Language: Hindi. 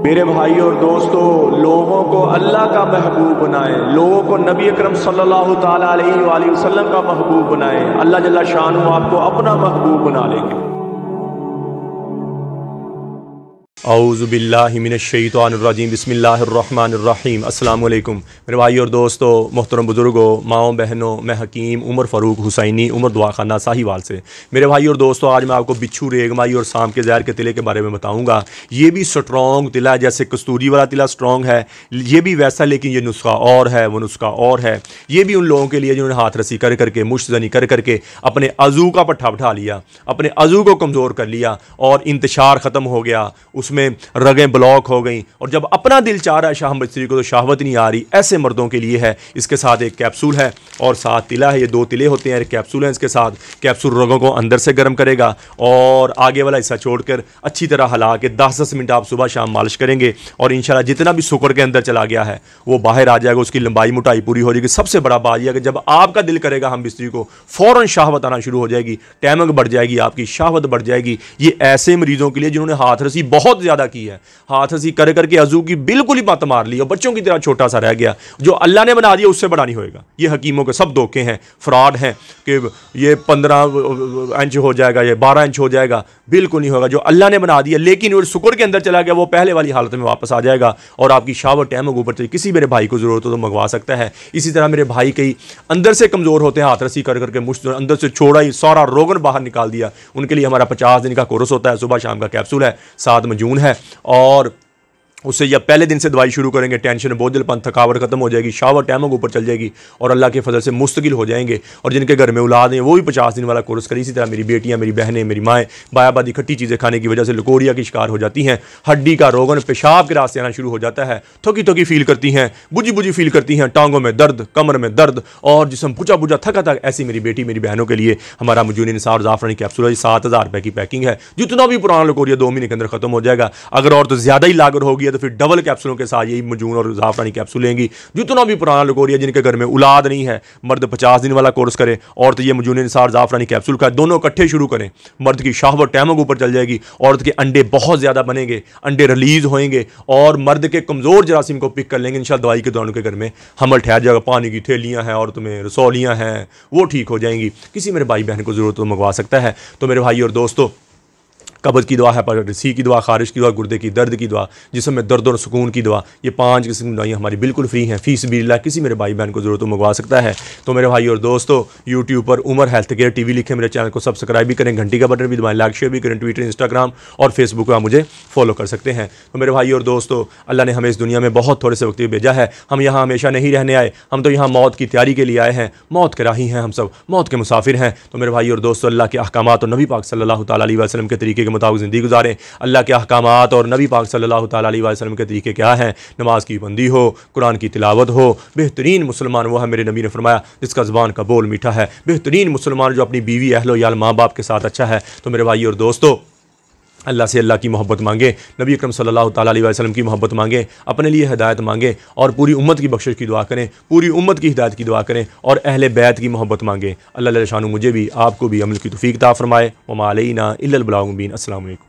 मेरे भाई और दोस्तों, लोगों को अल्लाह का महबूब बनाएं, लोगों को नबी अकरम सल्लल्लाहु ताला अलैहि वसल्लम का महबूब बनाएं। अल्लाह जल्ला शानु आपको अपना महबूब बना लेंगे। औज़ु बिल्लाहि मिनश्शैतानिर्रजीम, बिस्मिल्लाहिर्रहमानिर्रहीम। अस्सलामु अलैकुम मेरे भाई और दोस्तों, मोहतरम बुजुर्गों, माओ बहनों, मैं हकीम उमर फ़ारूक हुसैनी उमर दुआ खाना साहिवाल से। मेरे भाई और दोस्तों, आज मैं आपको बिच्छू, रेगमाई और सांप के ज़हर के तिले के बारे में बताऊंगा। ये भी स्ट्रॉन्ग तिला है, जैसे कस्तूरी वाला तिला स्ट्रॉन्ग है, ये भी वैसा, लेकिन ये नुस्खा और है, वो नुस्खा और है। ये भी उन लोगों के लिए जिन्होंने हाथ रसी कर करके, मुश्तजनी कर करके अपने अज़ू का पट्ठा बिठा लिया, अपने अज़ू को कमज़ोर कर लिया और इंतशार ख़त्म हो गया, उसमें रगें ब्लॉक हो गई, और जब अपना दिल चाह रहा है शाह बस्री को तो शहवत नहीं आ रही, ऐसे मर्दों के लिए है। इसके साथ एक कैप्सूल है और साथ तिला है। ये दो तिले होते हैं, एक कैप्सूल है। इसके साथ कैप्सूल रगों को अंदर से गर्म करेगा और आगे वाला हिस्सा छोड़कर अच्छी तरह हिला के 10-10 मिनट आप सुबह शाम मालिश करेंगे और इंशाल्लाह जितना भी शुक्र के अंदर चला गया है वो बाहर आ जाएगा, उसकी लंबाई मोटाई पूरी हो जाएगी। सबसे बड़ा बात यह है कि जब आपका दिल करेगा हम बिस्त्री को, फ़ौरन शहवत आना शुरू हो जाएगी, टैमंग बढ़ जाएगी, आपकी शहवत बढ़ जाएगी। ये ऐसे मरीजों के लिए जिन्होंने हाथ रसी बहुत ज़्यादा की है, हाथ रसी कर करके अज़ू की बिल्कुल ही मत मार ली और बच्चों की तरह छोटा सा रह गया। जो अल्लाह ने बना दिया उससे बड़ा नहीं होएगा। ये हकीमों के सब धोखे हैं, फ्रॉड हैं कि ये 15 इंच हो जाएगा, ये 12 इंच हो जाएगा, बिल्कुल नहीं होगा। जो अल्लाह ने बना दिया, लेकिन वो शुक्र के अंदर चला गया, वो पहले वाली हालत में वापस आ जाएगा और आपकी शावत टैमंग ऊपर चली। किसी मेरे भाई को ज़रूरत हो तो मंगवा सकता है। इसी तरह मेरे भाई कई अंदर से कमज़ोर होते हैं, हाथ रसी कर करके मुश्त अंदर से छोड़ा ही सारा रोगन बाहर निकाल दिया, उनके लिए हमारा 50 दिन का कोर्स होता है। सुबह शाम का कैप्सूल है, 7 मजून है और उससे या पहले दिन से दवाई शुरू करेंगे, टेंशन, बोझलपन, थकावट खत्म हो जाएगी, शावर टैमंग ऊपर चल जाएगी और अल्लाह के फजल से मुस्तकिल हो जाएंगे। और जिनके घर में औलाद हैं वो भी 50 दिन वाला कोर्स करें। इसी तरह मेरी बेटियां, मेरी बहनें, मेरी माएँ बायाबादी खट्टी चीज़ें खाने की वजह से लकोरिया की शिकार हो जाती हैं, हड्डी का रोगन, पेशाब के रास्ते आना शुरू हो जाता है, थकी थकी फील करती हैं, बुझी बुझी फील करती हैं, टांगों में दर्द, कमर में दर्द और जिसम बुझा बुझा थका थक। ऐसी मेरी बेटी, मेरी बहनों के लिए हमारा मजून निसार ज़ाफ़रानी कैप्सूल है। 7,000 रुपये की पैकिंग है। जितना भी पुराना लकोरिया 2 महीने के अंदर खत्म हो जाएगा। अगर और तो ज़्यादा ही लागत हो गया तो फिर डबल कैप्सूल के साथ यही मजून और ज़ाफ़रानी कैप्सूल लेंगी। जितना भी पुराना लकोरिया, जिनके घर में औलाद नहीं है, मर्द 50 दिन वाला कोर्स करे, औरत ये मजून निसार ज़ाफ़रानी कैप्सूल का, दोनों इकट्ठे शुरू करें। मर्द की शाहवत टैमंग ऊपर चल जाएगी, औरत के अंडे बहुत ज़्यादा बनेंगे, अंडे रिलीज होंगे और मर्द के कमज़ोर जरासीम को पिक कर लेंगे। इंशाल्लाह दवाई के दौरान के घर में हमल ठहर जाएगा। पानी की थैलियाँ हैं, औरत में रसौलियाँ हैं, वो ठीक हो जाएंगी। किसी मेरे भाई बहन को ज़रूरत तो मंगवा सकता है। तो मेरे भाई और दोस्तों, कब्ज़ की दवा है, रसी की दवा, खारिश की दवा, गुर्दे की दर्द की दवा, जिसमें में दर्द और सुकून की दवा, ये 5 किस्म की दवाइयाँ हमारी बिल्कुल फ्री हैं, फीस बिल्ला। किसी मेरे भाई बहन को ज़रूरत तो मंगवा सकता है। तो मेरे भाई और दोस्तों, यूट्यूब पर उमर हेल्थ केयर टीवी लिखें, मेरे चैनल को सब्सक्राइब भी करें, घंटी का बटन भी दबाएं, लाइक शेयर भी करें, ट्विटर, इंस्टाग्राम और फेसबुक पर आप मुझे फॉलो कर सकते हैं। तो मेरे भाई और दोस्तों, अल्लाह ने हमें इस दुनिया में बहुत थोड़े से वक्त भेजा है। हम यहाँ हमेशा नहीं रहने आए, हम तो यहाँ मौत की तैयारी के लिए आए हैं। मौत के राही हैं, हम सब मौत के मुसाफिर हैं। तो मेरे भाई और दोस्तों, अल्लाह के अहकामात और नबी पाक सल्लल्लाहु ताला अलैहि वसल्लम के तरीके के मुताबिक ज़िंदगी गुजारें। अल्लाह के अहकामात और नबी पाक सल्लल्लाहु ताला अलैहि वसल्लम के तरीके क्या हैं? नमाज की बंदी हो, कुरान की तिलावत हो। बेहतरीन मुसलमान वो है, मेरे नबी ने फरमाया, जिसका ज़बान का बोल मीठा है। बेहतरीन मुसलमान जो अपनी बीवी, अहलो याल, माँ बाप के साथ अच्छा है। तो मेरे भाई और दोस्तों, अल्लाह से अल्लाह की मोहब्बत मांगे, नबी अकरम सल्लल्लाहु ताला अलैहि वसल्लम की मोहब्बत मांगे, अपने लिए हिदायत मांगे और पूरी उम्मत की बख्शिश की दुआ करें, पूरी उम्मत की हिदायत की दुआ करें और अहले बैत की मोहब्बत मांगे। अल्लाह शानु मुझे भी, आपको भी अमल की तौफीक अता फरमाए। वमा अलैना इल्लल बलागुल मुबीन। अस्सलामु अलैकुम।